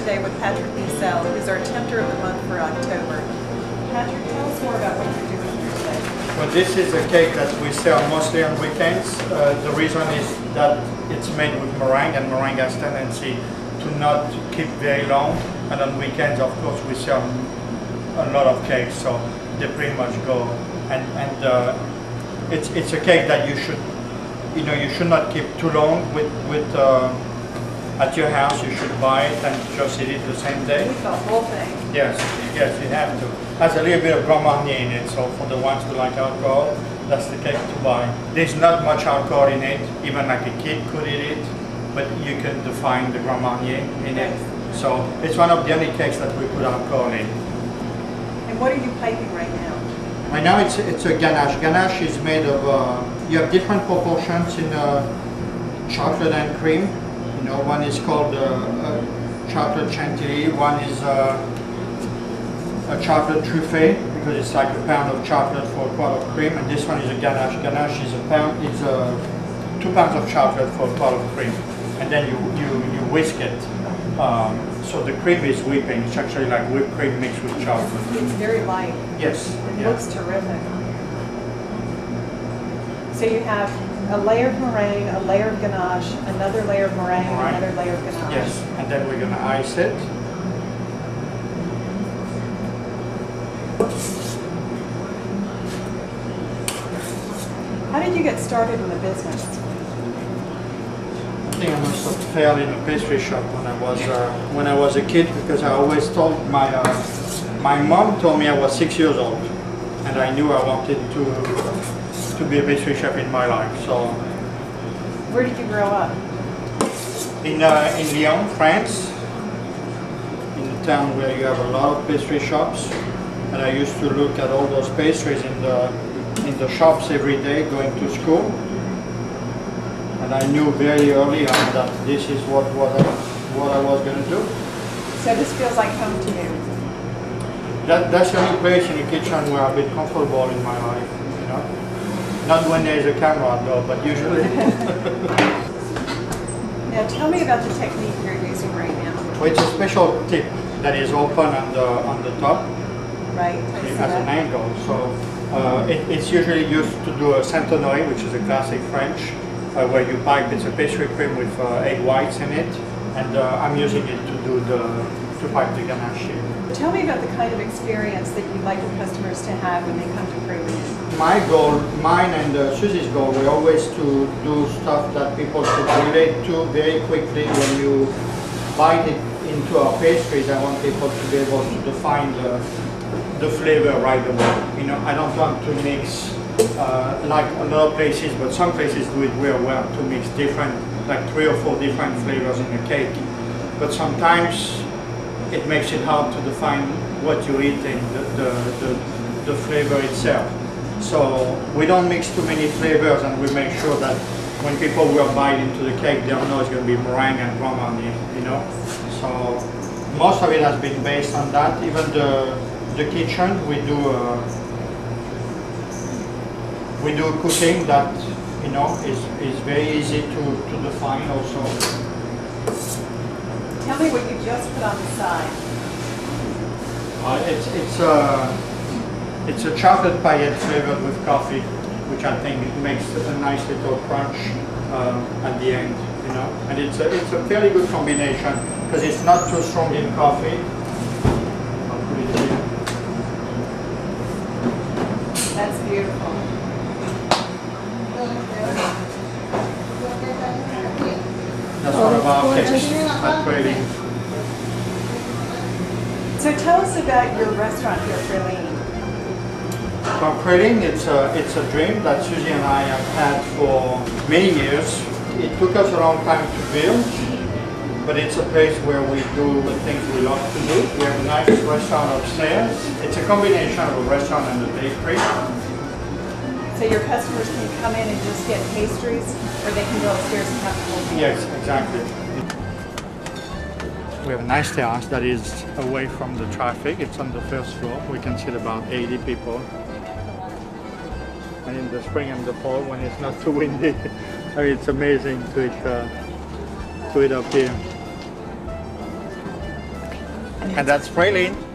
today with Patrick Bissell, who's our Tempter of the Month for October. Patrick, tell us more about what you're doing here today. Well, this is a cake that we sell mostly on weekends. The reason is that it's made with meringue, and meringue has tendency to not keep very long. And on weekends, of course, we sell a lot of cakes, so they pretty much go. And it's a cake that you should not keep too long at your house. You should buy it and just eat it the same day. The whole thing. Yes, you have to. Has a little bit of Grand Marnier in it, so for the ones who like alcohol, that's the cake to buy. There's not much alcohol in it, even like a kid could eat it, but you can define the Grand Marnier in it. So it's one of the only cakes that we put alcohol in. And what are you piping right now? Right now it's a ganache. Ganache is made of, you have different proportions in chocolate and cream. You know, one is called chocolate chantilly, one is a chocolate truffé, because it's like a pound of chocolate for a quart of cream, and this one is a ganache. Ganache is 2 pounds of chocolate for a quart of cream, and then you whisk it. So the cream is whipping. It's actually like whipped cream mixed with chocolate. It's very light. Yes. It looks terrific. So you have a layer of meringue, a layer of ganache, another layer of meringue, another layer of ganache. Yes, and then we're going to ice it. How did you get started in the business? I think I must have failed in a pastry shop when I was a kid, because I always told my mom told me I was 6 years old, and I knew I wanted to be a pastry chef in my life. So, where did you grow up? In Lyon, France, in a town where you have a lot of pastry shops, and I used to look at all those pastries in the shops every day going to school. And I knew very early on that this is what I was going to do. So this feels like home to you? That's the only place in the kitchen where I've been comfortable in my life, you know. Not when there's a camera though, but usually. Now tell me about the technique you're using right now. Well, it's a special tip that is open on the top. Right. It has an angle, so it's usually used to do a Saint-Honoré, which is a classic French, where you pipe. It's a pastry cream with egg whites in it, and I'm using it to pipe the ganache shape. Tell me about the kind of experience that you'd like your customers to have when they come to Praline. My goal, mine and Susie's goal, were always to do stuff that people could relate to very quickly. When you bite it into our pastries, I want people to be able to define the flavor right away. You know, I don't want to mix like a lot of places, but some places do it real well, to mix different, like 3 or 4 different flavors in a cake. But sometimes it makes it hard to define what you're eating, the flavor itself. So we don't mix too many flavors, and we make sure that when people will bite into the cake, they'll know it's going to be meringue and Grand Marnier, you know. So most of it has been based on that. Even the kitchen, we do cooking that, you know, is very easy to define also. Tell me what you just put on the side. It's a chocolate paillette flavored with coffee, which I think makes a nice little crunch at the end, you know. And it's a fairly good combination because it's not too strong in coffee. I'll put it here. That's beautiful. That's one of our cakes at Praline. So tell us about your restaurant here at Praline. For Praline, it's a dream that Susie and I have had for many years. It took us a long time to build, but it's a place where we do the things we love to do. We have a nice restaurant upstairs. It's a combination of a restaurant and a bakery. So your customers can come in and just get pastries, or they can go upstairs and have the whole meal? Yes, exactly. We have a nice terrace that is away from the traffic. It's on the first floor. We can sit about 80 people. And in the spring and the fall, when it's not too windy, I mean, it's amazing to eat up here. And that's Praline.